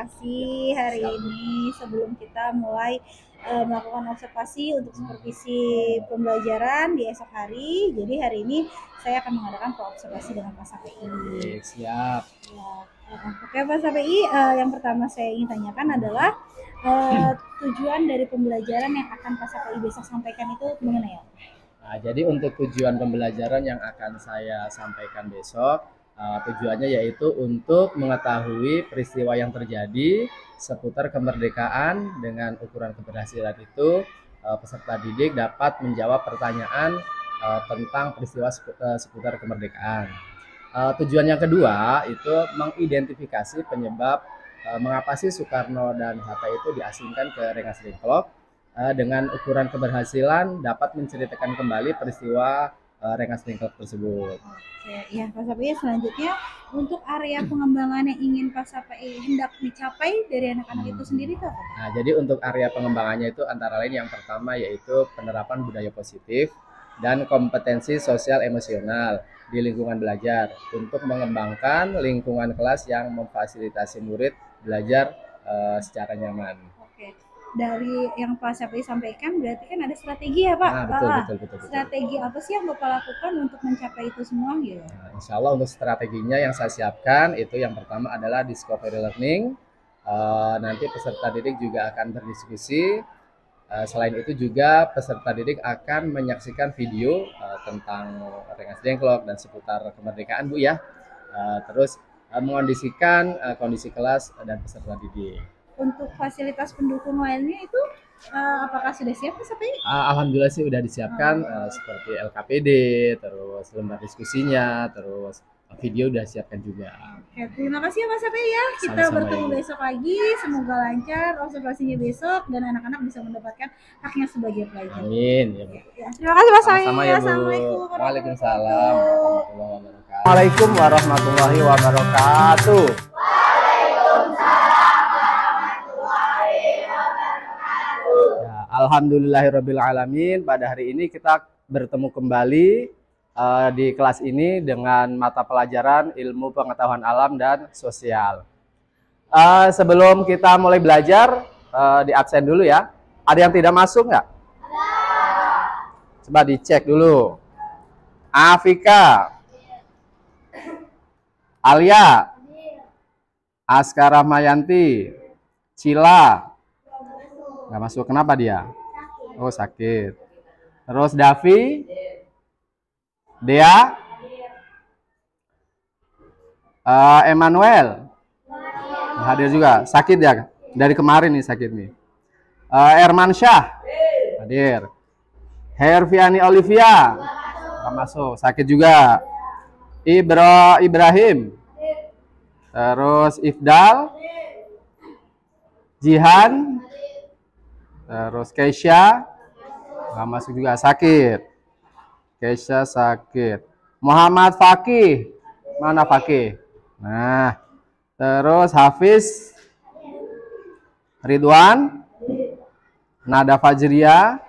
observasi hari ini sebelum kita mulai melakukan observasi untuk supervisi pembelajaran di esok hari. Jadi hari ini saya akan mengadakan observasi dengan Pak SAPI. Siap. Ya, oke Pak SAPI, yang pertama saya ingin tanyakan adalah tujuan dari pembelajaran yang akan Pak SAPI besok sampaikan itu mengenai apa? Nah, jadi untuk tujuan pembelajaran yang akan saya sampaikan besok, tujuannya yaitu untuk mengetahui peristiwa yang terjadi seputar kemerdekaan. Dengan ukuran keberhasilan itu, peserta didik dapat menjawab pertanyaan tentang peristiwa seputar kemerdekaan. Tujuan yang kedua itu mengidentifikasi penyebab mengapa sih Soekarno dan Hatta itu diasingkan ke Rengas Dengklok. Dengan ukuran keberhasilan dapat menceritakan kembali peristiwa Rengas Dengklok tersebut. Oke, ya Pak SAPI, selanjutnya untuk area pengembangan yang ingin Pak SAPI hendak dicapai dari anak-anak itu sendiri itu apa? Nah, jadi untuk area pengembangannya itu antara lain yang pertama yaitu penerapan budaya positif dan kompetensi sosial emosional di lingkungan belajar untuk mengembangkan lingkungan kelas yang memfasilitasi murid belajar secara nyaman. Oke, dari yang Pak SAPI sampaikan berarti kan ada strategi ya Pak? Nah, betul. Strategi apa sih yang Bapak lakukan untuk mencapai itu semua gitu? Nah, insya Allah untuk strateginya yang saya siapkan itu yang pertama adalah discovery learning. Nanti peserta didik juga akan berdiskusi. Selain itu juga peserta didik akan menyaksikan video tentang Rengas Dengklok dan seputar kemerdekaan Bu ya. Terus mengondisikan kondisi kelas dan peserta didik. Untuk fasilitas pendukung lainnya itu apakah sudah siap Pak SAPI? Alhamdulillah sih udah disiapkan seperti LKPD, terus lembar diskusinya, terus video udah siapkan juga. Oke, terima kasih ya Pak SAPI ya. Kita Sama-sama, bertemu Ibu. besok lagi. Semoga lancar observasinya besok dan anak-anak bisa mendapatkan haknya sebagai pelajar. Amin ya Bu. Ya, terima kasih Pak SAPI. Sama-sama ya Bu. Assalamualaikum Waalaikumsalam warahmatullahi wabarakatuh. Waalaikumsalam warahmatullahi wabarakatuh. Ya, alhamdulillahirabbil alamin. Pada hari ini kita bertemu kembali di kelas ini dengan mata pelajaran ilmu pengetahuan alam dan sosial. Sebelum kita mulai belajar, di absen dulu ya. Ada yang tidak masuk nggak? Coba dicek dulu. Afika, Alia, Askara Mayanti, Cila, nggak masuk. Kenapa dia? Oh, sakit. Terus Davi, Dea, Emmanuel hadir juga. Sakit ya? Dari kemarin nih sakit nih. Ermansyah hadir. Herviani Olivia nggak masuk. Sakit juga. Ibrahim. Terus Ifdal, Jihan, terus Keisha nggak masuk juga, sakit. Keisha sakit. Muhammad Fakih, mana Fakih? Nah, terus Hafiz, Ridwan, Nada Fajria,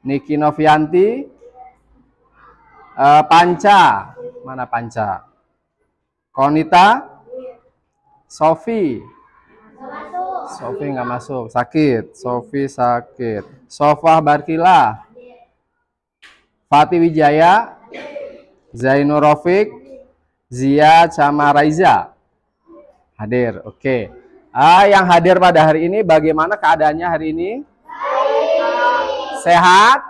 Niki Novianti, Panca, mana Panca? Konita, Sofi nggak masuk, sakit. Sofi sakit. Sofah Barkila, Fatih Wijaya, Zainur Rafiq, Zia Camaraiza hadir. Oke. Yang hadir pada hari ini bagaimana keadaannya hari ini? Sehat?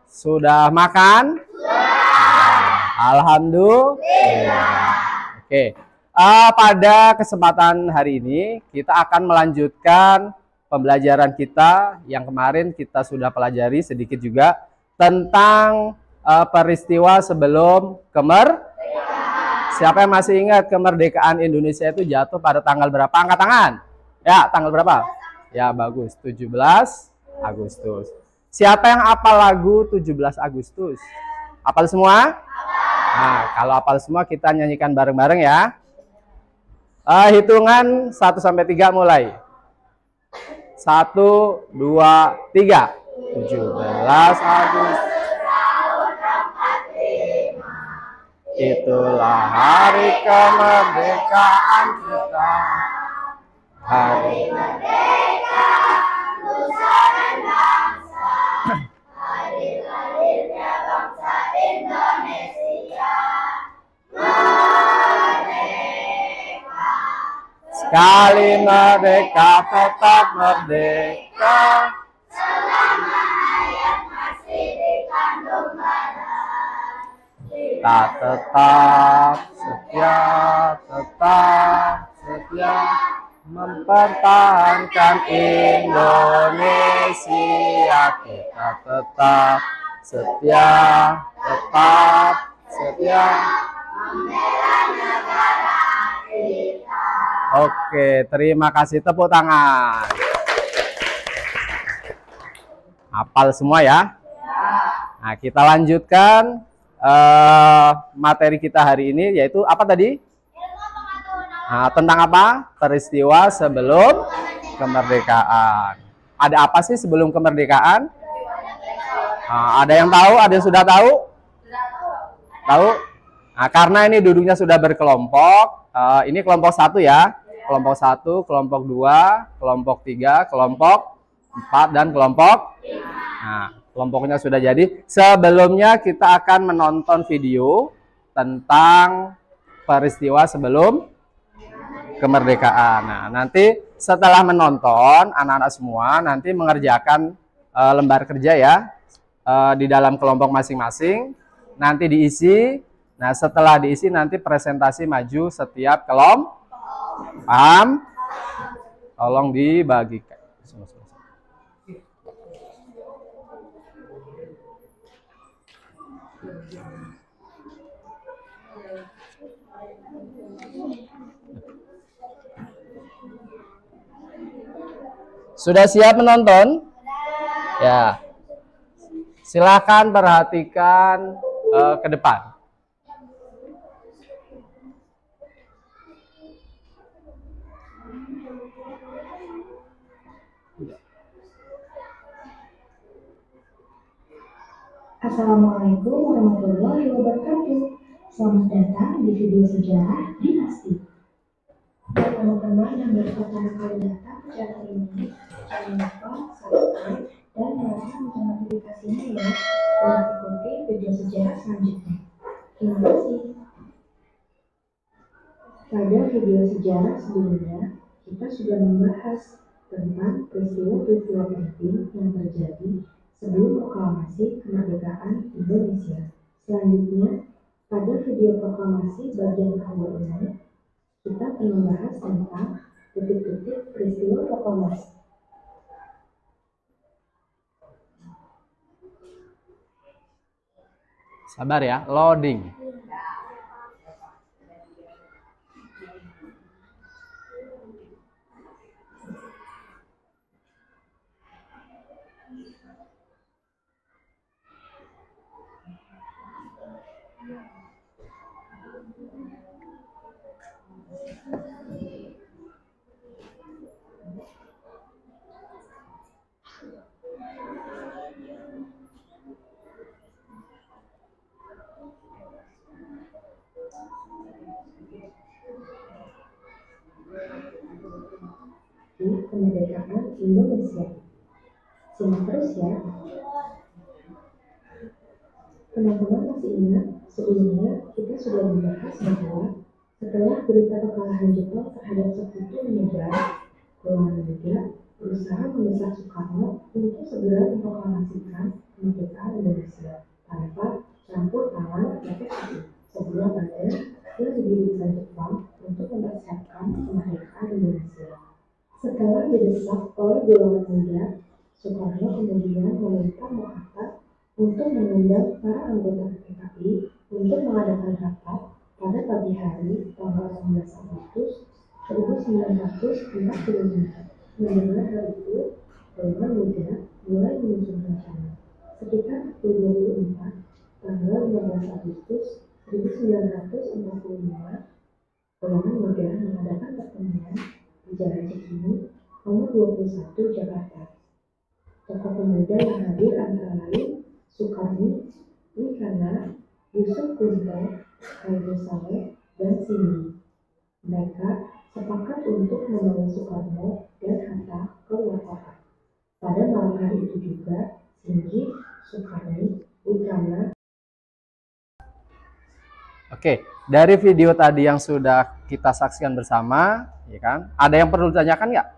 Sudah makan? Alhamdulillah. Oke. Pada kesempatan hari ini kita akan melanjutkan pembelajaran kita yang kemarin kita sudah pelajari sedikit juga tentang peristiwa sebelum kemerdekaan. Siapa yang masih ingat kemerdekaan Indonesia itu jatuh pada tanggal berapa? Angkat tangan. Ya, tanggal berapa? Ya, bagus. 17 Agustus. Siapa yang hafal lagu 17 Agustus? Hafal semua? Nah, kalau hafal semua kita nyanyikan bareng-bareng ya. Hitungan 1 sampai 3 mulai. 1, 2, 3. 17 Agustus. itulah hari kemerdekaan kita. Hari merdeka, nusa dan bangsa. Hari lahirnya bangsa Indonesia. Merdeka. Sekali merdeka, tetap merdeka. Selama ayat masih dikandung darah. Kita tetap setia mempertahankan Indonesia. Kita tetap setia membela negara kita. Oke, terima kasih, tepuk tangan. Hafal semua ya? Nah, kita lanjutkan materi kita hari ini, yaitu apa tadi? Nah, tentang apa? Peristiwa sebelum kemerdekaan. Ada apa sih sebelum kemerdekaan? Nah, ada yang tahu? Ada yang sudah tahu? Tahu? Nah, karena ini duduknya sudah berkelompok, ini kelompok 1 ya. Kelompok 1, kelompok 2, kelompok 3, kelompok 4, dan kelompok. Nah, kelompoknya sudah jadi. Sebelumnya kita akan menonton video tentang peristiwa sebelum kemerdekaan. Nah, nanti setelah menonton, anak-anak semua nanti mengerjakan lembar kerja ya di dalam kelompok masing-masing. Nanti diisi. Nah, setelah diisi nanti presentasi maju setiap kelompok. Paham? Tolong dibagikan. Sudah siap menonton? Ya. Silakan perhatikan ke depan. Assalamualaikum warahmatullahi wabarakatuh. Selamat datang di video sejarah dinasti. Buat teman-teman yang baru pertama kali datang ke channel ini, jangan lupa subscribe dan nyalakan lonceng notifikasinya ya, untuk ikuti video sejarah selanjutnya. Terima kasih. Pada video sejarah sebelumnya, kita sudah membahas tentang peristiwa-peristiwa penting yang terjadi sebelum proklamasi kemerdekaan Indonesia. Selanjutnya, pada video proklamasi bagian kedua ini, kita akan membahas tentang detik-detik peristiwa proklamasi. Sabar ya, loading. Di kemerdekaan Indonesia. Simak terus ya. Teman-teman masih ingat sebelumnya kita sudah membahas bahwa setelah berita kekalahan Jepang terhadap sekutu menyebar, golongan muda berusaha mendesak Soekarno untuk segera memproklamasikan kemerdekaan Indonesia tanpa campur tangan PSSI, sebuah badan yang didirikan Jepang untuk mempersiapkan kemerdekaan Indonesia. Setelah didesak oleh golongan muda, Soekarno kemudian meminta Muhammad untuk mengundang para anggota PKI untuk mengadakan rapat pada pagi hari tanggal 19 Agustus 1945. Mendengar hal itu, golongan muda mulai menyusun rencana. Sekitar pukul 24 tanggal 15 Agustus 1945, golongan muda mengadakan pertemuan di Jalan Cikini, nomor 21 Jakarta. Tokoh pemuda yang hadir antara lain Soekarno, Wikana, Yusuf Kunto, Khairul Saleh, dan Cindy. Mereka sepakat untuk membawa Soekarno dan Hatta ke luar kota. Pada malam hari itu juga, Cindy, Soekarno, Wikrana. Oke, dari video tadi yang sudah kita saksikan bersama, ya kan? Ada yang perlu ditanyakan nggak?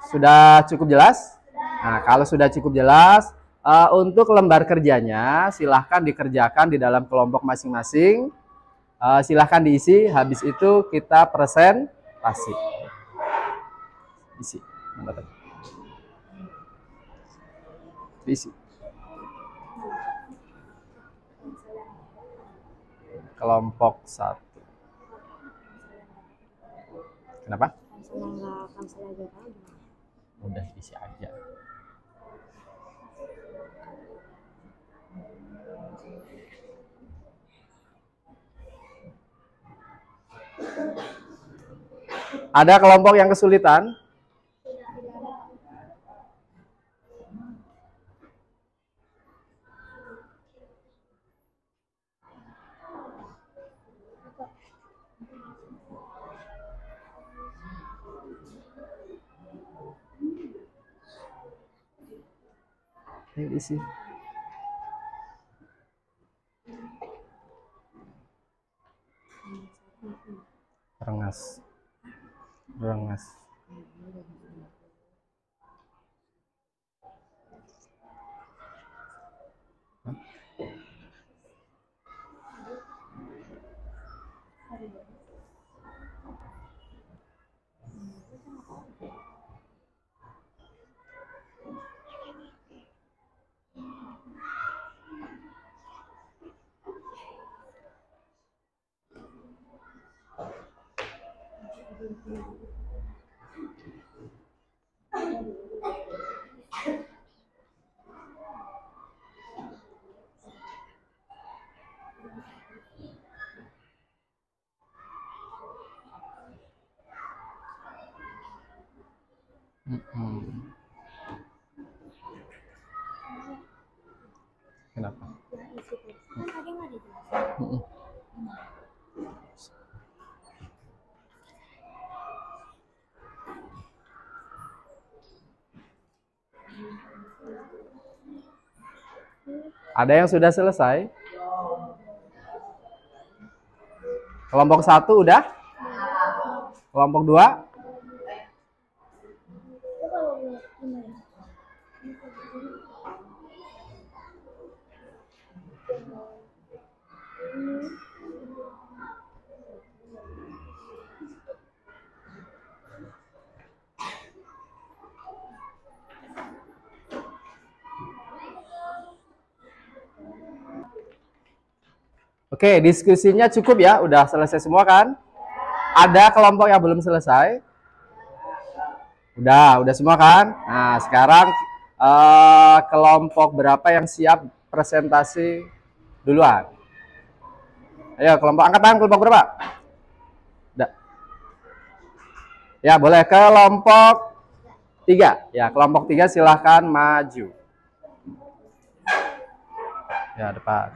Sudah cukup jelas? Nah, kalau sudah cukup jelas, untuk lembar kerjanya silahkan dikerjakan di dalam kelompok masing-masing. Silahkan diisi, habis itu kita presentasi. Isi. Isi. Kelompok 1. Kenapa? Udah isi aja. Ada kelompok yang kesulitan? Ayo isi. Rengas. Rengas. Kenapa? Ada yang sudah selesai? Kelompok 1 udah? Kelompok 2? Oke, diskusinya cukup ya, udah selesai semua kan? Ada kelompok yang belum selesai? Udah semua kan? Nah, sekarang kelompok berapa yang siap presentasi duluan? Ayo, kelompok angkat tangan, kelompok berapa? Udah. Ya, boleh kelompok 3. Ya, kelompok 3 silahkan maju. Ya, depan.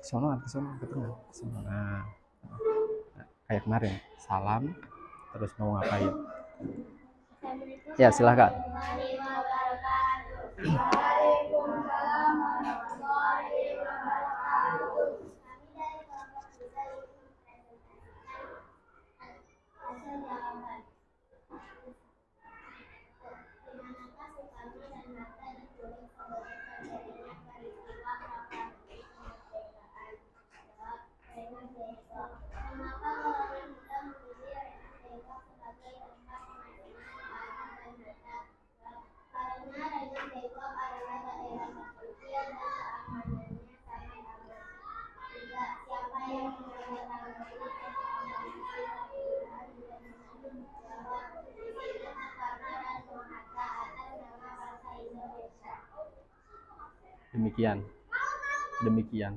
Ke sono, ke tengah. Nah, kayak kemarin, salam, terus mau ngapain? Ya, silahkan. Demikian.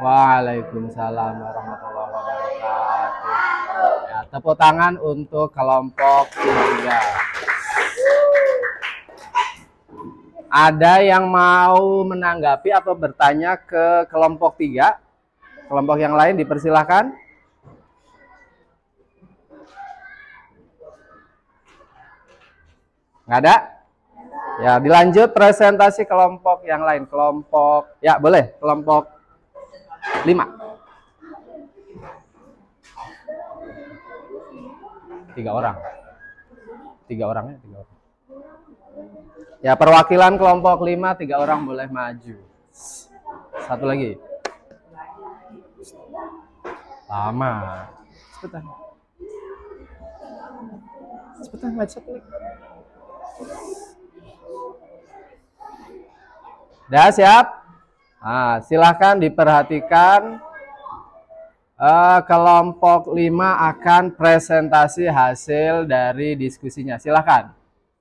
Waalaikumsalam warahmatullahi wabarakatuh. Ya, tepuk tangan untuk kelompok 3. Ada yang mau menanggapi atau bertanya ke kelompok 3? Kelompok yang lain dipersilahkan. Nggak ada? Ya, dilanjut presentasi kelompok yang lain. Kelompok, ya boleh, kelompok 5. 3 orang. 3 orangnya, 3 orang. Ya, perwakilan kelompok 5, 3 orang boleh maju. Satu lagi. Lama. Cepetan. Cepetan, maju satu lagi. Udah siap? Nah, silahkan diperhatikan. Kelompok 5 akan presentasi hasil dari diskusinya. Silahkan.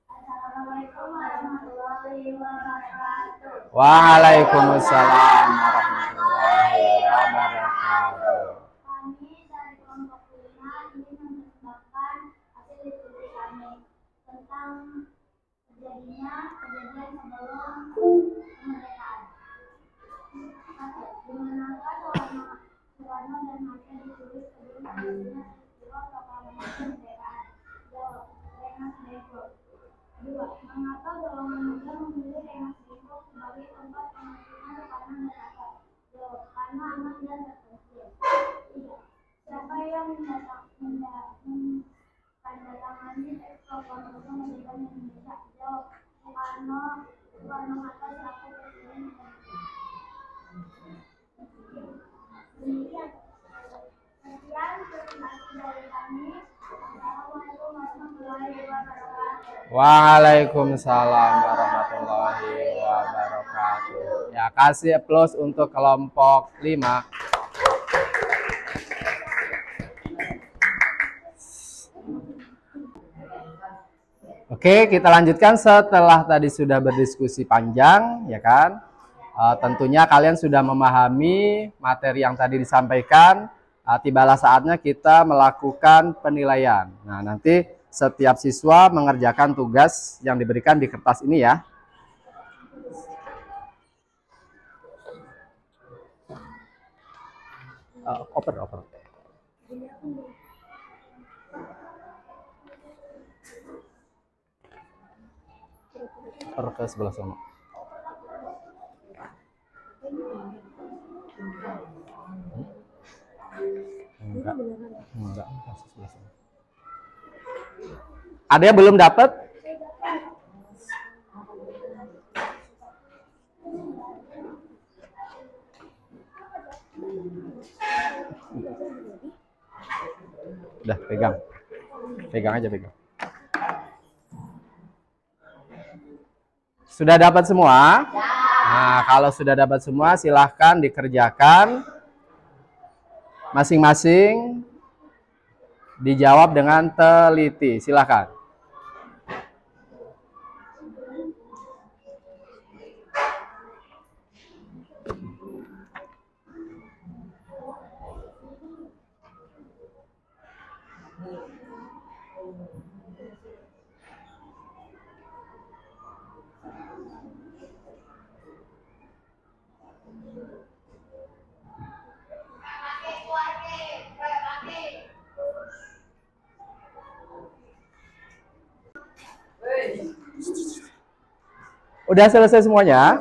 Assalamualaikum warahmatullahi wabarakatuh. Waalaikumsalam warahmatullahi wabarakatuh. Kami dari kelompok 5 ingin mempersembahkan hasil diskusi kami tentang kejadian sebelum kemerdekaan. Di manakah Soekarno dan Hatta ditulis sebelum adanya peristiwa proklamasi kemerdekaan? Jawab, Rengas Dengklok. 2. Mengapa golongan muda memilih Rengas Dengklok sebagai tempat pemukiman Soekarno dan Hatta? Jawab, karena aman dan terpencil. 3. Siapa yang menandatangani teks proklamasi kemerdekaan Indonesia? Jawab, Soekarno Hatta selaku Presiden Republik. Demikian. Sekian presentasi dari kami. Assalamualaikum warahmatullahi wabarakatuh. Waalaikumsalam warahmatullahi wabarakatuh. Ya, kasih aplaus untuk kelompok 5. Oke, kita lanjutkan setelah tadi sudah berdiskusi panjang, ya kan? Tentunya kalian sudah memahami materi yang tadi disampaikan. Tibalah saatnya kita melakukan penilaian. Nah, nanti setiap siswa mengerjakan tugas yang diberikan di kertas ini ya. Oper. Oper ke sebelah sana. Enggak, masih sebelah sana. Ada yang belum dapat? Udah, pegang. Pegang aja, pegang. Sudah dapat semua? Nah, kalau sudah dapat semua, silahkan dikerjakan. Masing-masing dijawab dengan teliti. Silahkan. Udah selesai semuanya?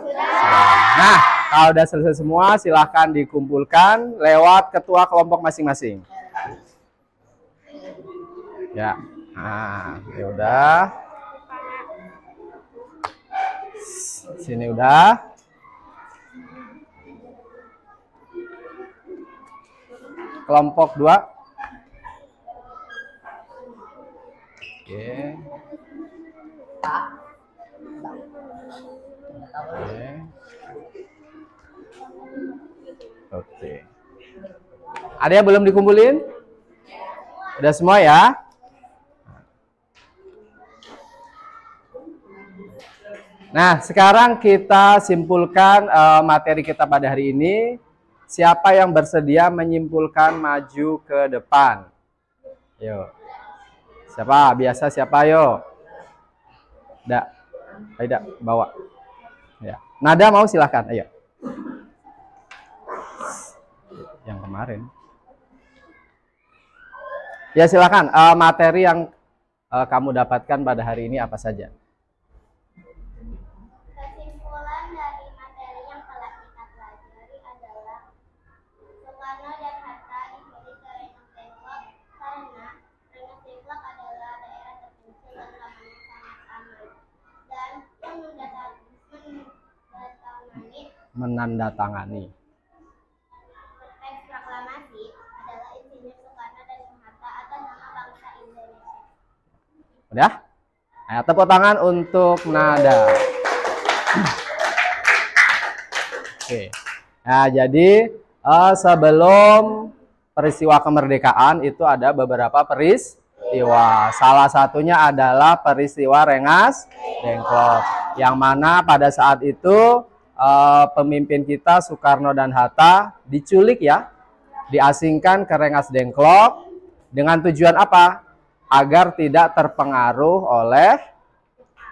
Nah, kalau udah selesai semua, silahkan dikumpulkan lewat ketua kelompok masing-masing. Ya, nah, ya udah. Sini udah. Kelompok 2. Oke. Oke. Ada yang belum dikumpulin? Udah semua ya? Nah, sekarang kita simpulkan materi kita pada hari ini. siapa yang bersedia menyimpulkan maju ke depan? Yuk. Siapa? Biasa siapa? Yuk. Aida, bawa. Ya. Nada mau silahkan, ayo. Yang kemarin. Ya silahkan, materi yang kamu dapatkan pada hari ini apa saja? Kesimpulan dari materi yang telah kita pelajari adalah Soekarno dan Hatta dipilih ke Rengas Dengklok karena Rengas Dengklok adalah daerah terpencil dan lahannya sangat aman. Dan yang Menandatangani teks proklamasi adalah Insinyur Soekarno dan Bung Hatta atas nama bangsa Indonesia. udah? Nah, tepuk tangan untuk Nada. Oke. Nah, jadi sebelum peristiwa kemerdekaan itu ada beberapa peristiwa. Salah satunya adalah peristiwa Rengas Dengklok, yang mana pada saat itu pemimpin kita Soekarno dan Hatta diculik ya, diasingkan ke Rengas Dengklok dengan tujuan apa? Agar tidak terpengaruh oleh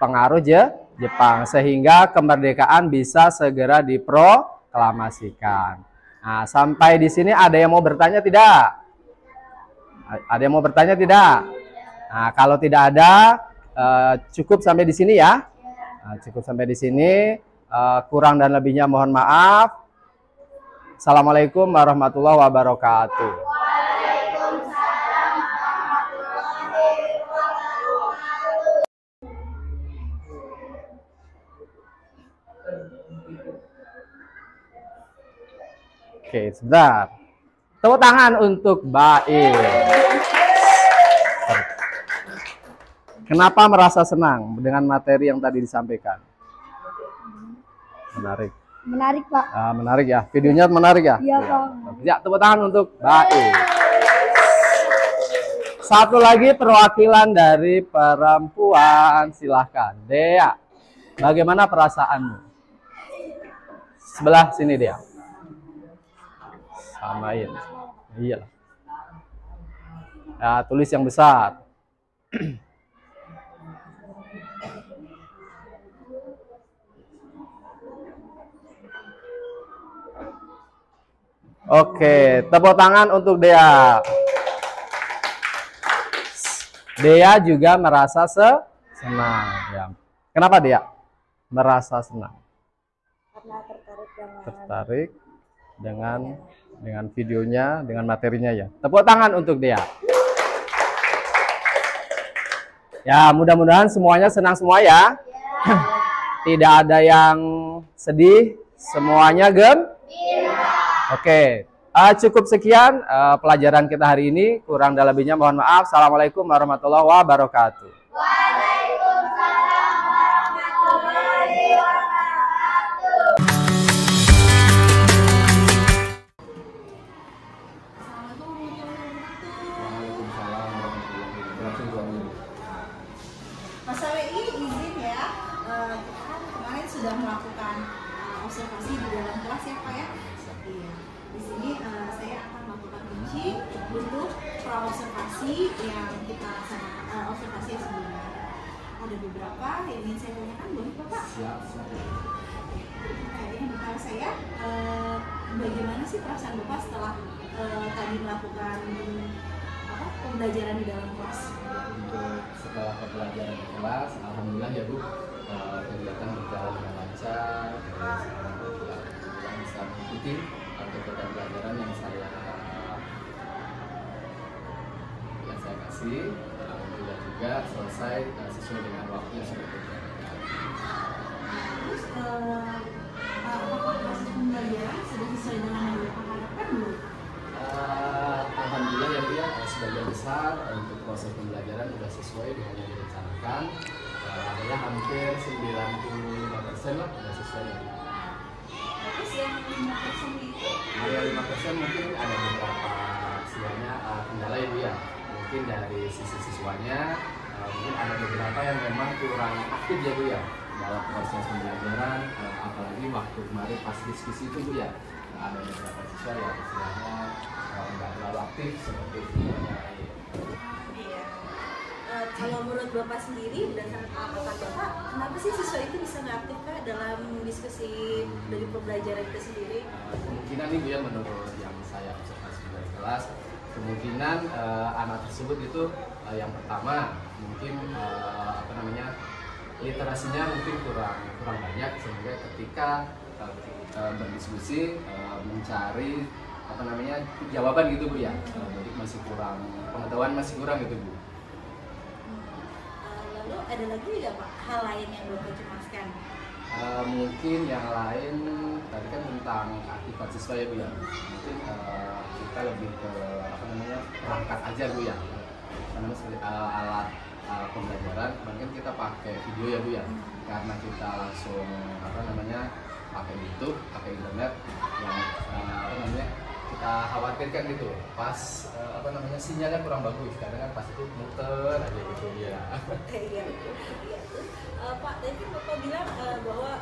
pengaruh Jepang, sehingga kemerdekaan bisa segera diproklamasikan. Nah, sampai di sini ada yang mau bertanya tidak? Ada yang mau bertanya tidak? Nah, kalau tidak ada, cukup sampai di sini ya. Nah, cukup sampai di sini. Kurang dan lebihnya mohon maaf. Assalamualaikum warahmatullahi wabarakatuh. Oke, sebentar. Tepuk tangan untuk Baik. Kenapa merasa senang dengan materi yang tadi disampaikan? Menarik. Menarik, Pak. Menarik ya. Videonya menarik ya? Iya, Pak. Ya, tepuk tangan untuk Baik. Satu lagi perwakilan dari perempuan, silahkan. Dea, bagaimana perasaanmu? Sebelah sini, Dea. Samain. Iya. Ya, tulis yang besar. Oke, tepuk tangan untuk Dea. Dea juga merasa senang. Ya. Kenapa Dea merasa senang? Karena tertarik dengan videonya, dengan materinya ya. Tepuk tangan untuk Dea. Ya, mudah-mudahan semuanya senang semua ya. Tidak ada yang sedih, semuanya gembira. Oke, cukup sekian pelajaran kita hari ini. Kurang dan lebihnya mohon maaf. Assalamualaikum warahmatullahi wabarakatuh. Waalaikumsalam warahmatullahi wabarakatuh. Mas WI izin ya, kita kan kemarin sudah melakukan observasi di dalam kelas ya Pak ya. Iya. Di sini saya akan melakukan coaching untuk pra-observasi yang kita laksanakan, observasi yang sebelumnya. Ada beberapa yang ingin saya tanyakan, boleh Bapak? Siap. Yang pertama saya, bagaimana sih perasaan Bapak setelah tadi melakukan pembelajaran di dalam kelas? Untuk setelah pembelajaran di kelas, alhamdulillah ya Bu, kegiatan berjalan dengan lancar. Sekarang juga bisa mengikuti kegiatan pelajaran yang saya kasih. Alhamdulillah juga selesai sesuai dengan waktu yang sudah ditentukan. Terus apakah proses pembelajaran sudah sesuai dengan yang Bapak harapkan belum? Alhamdulillah ya Bu ya, sebagian besar untuk proses pembelajaran sudah sesuai dengan yang direncanakan. Ya hampir 95% lah sudah sesuai ya Bu. Terus yang 5% itu? Yang 5% mungkin ada beberapa istilahnya kendala ya Bu ya. Mungkin dari sisi siswanya, mungkin ada beberapa yang memang kurang aktif ya Bu ya dalam proses pembelajaran, apalagi waktu kemarin pas diskusi itu Bu ya. ada beberapa siswa yang istilahnya nggak terlalu aktif seperti itu. Iya. Kalau menurut Bapak sendiri berdasarkan pengalaman Bapak, kenapa sih siswa itu bisa nggak aktif Kak dalam diskusi dari pembelajaran itu sendiri? Kemungkinan nih Bu ya, menurut yang saya observasi dari kelas, kemungkinan anak tersebut itu yang pertama mungkin literasinya mungkin kurang banyak, sehingga ketika berdiskusi mencari jawaban gitu Bu ya, jadi masih kurang, pengetahuan masih kurang gitu Bu. Lalu ada lagi nggak Pak hal lain yang Bapak cemaskan? Mungkin yang lain tadi kan tentang aktivitas siswa ya Bu ya, mungkin kita lebih ke perangkat aja Bu ya, karena alat pembelajaran kemarin kan kita pakai video ya Bu ya, karena kita langsung pakai YouTube, pakai internet yang kita khawatirkan gitu pas sinyalnya kurang bagus, karena kan pas itu muter aja gitu ya. Iya. Pak, tadi Bapak bilang bahwa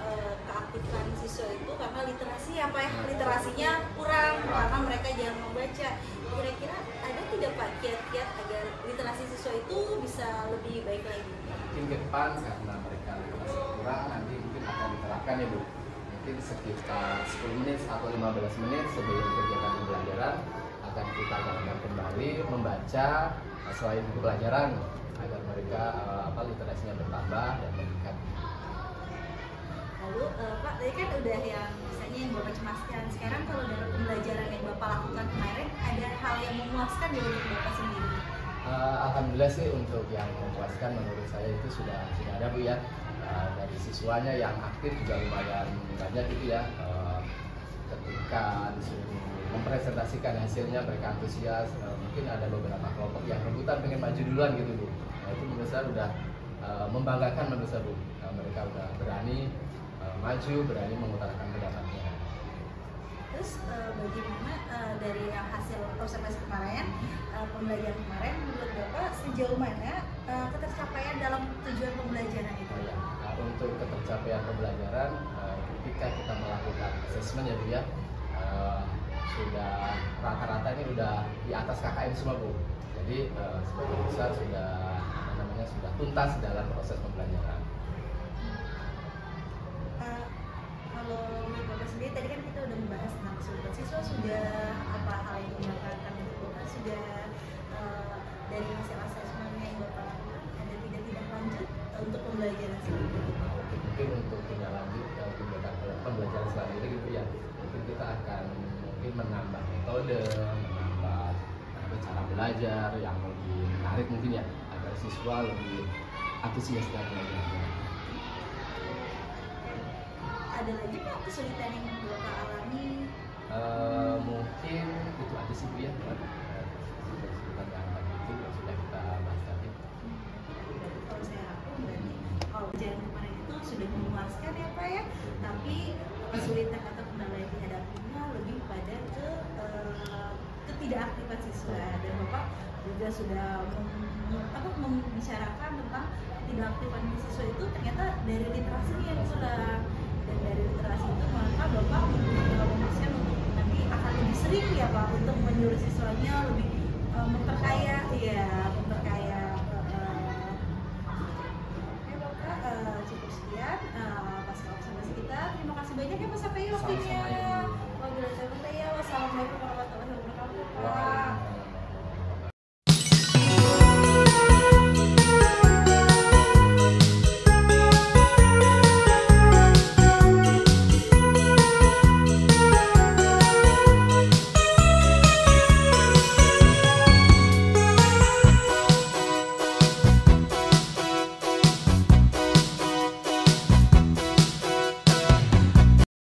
keaktifan siswa itu karena literasi literasinya kurang karena mereka jarang membaca. Kira-kira ada tidak Pak kiat-kiat agar literasi siswa itu bisa lebih baik lagi? Mungkin ke depan karena mereka literasi kurang, nanti mungkin akan diterapkan ya Bu. Mungkin sekitar 10 menit atau 15 menit sebelum kegiatan pembelajaran akan kita ajarkan kembali membaca selain buku pelajaran agar mereka literasinya bertambah dan meningkat. Lalu Pak, tadi kan udah yang misalnya yang Bapak cemaskan. Sekarang kalau dalam pembelajaran yang Bapak lakukan kemarin, ada hal yang memuaskan di untuk Bapak sendiri? Alhamdulillah sih untuk yang memuaskan menurut saya itu sudah ada Bu ya. Dari siswanya yang aktif juga lumayan banyak gitu ya. Ketika disuruh mempresentasikan hasilnya mereka antusias. Mungkin ada beberapa kelompok yang rebutan pengen maju duluan gitu Bu. Nah, itu menurut saya udah membanggakan menurut saya Bu. Mereka udah berani maju, berani mengutarakan pendapatnya. Terus bagaimana dari yang hasil observasi kemarin, pembelajaran kemarin, menurut Bapak sejauh mana ketercapaian dalam tujuan pembelajaran itu? Oh, ya. Nah, untuk ketercapaian pembelajaran, ketika kita melakukan asesmen ya Bu ya, sudah rata-rata ini udah di atas KKM semua Bu. Jadi sebagian besar sudah tuntas dalam proses pembelajaran. Kalau menurut Bapak sendiri tadi kan kita udah membahas tentang kesulitan siswa, sudah apa hal yang Bapak akan lakukan, sudah dari hasil asesmen yang Bapak lakukan ada tidak lanjut untuk pembelajaran selanjutnya? Mungkin untuk tindak lanjut kegiatan pembelajaran selanjutnya gitu ya, mungkin kita akan menambah metode, menambah cara belajar yang lebih menarik mungkin ya, agar siswa lebih antusias dalam belajarnya. Ada lagi Pak kesulitan yang Bapak alami? Mungkin itu aja sih Bu ya, kesulitan yang tadi itu yang sudah kita bahas tadi. Kalau saya rangkum berarti kalau pelajaran kemarin itu sudah memuaskan ya Pak ya, tapi kesulitan atau kendala yang dihadapinya lebih pada ketidakaktifan siswa, dan Bapak juga sudah membicarakan tentang ketidakaktifan siswa itu ternyata dari literasinya yang kurang, dan dari literasi itu maka Bapak memutuskan untuk nanti akan lebih sering ya Pak untuk menyuruh siswanya lebih memperkaya. Oke Bapak, cukup sekian pas observasi kita. Terima kasih banyak ya Pak Sapayu waktunya. Wassalamualaikum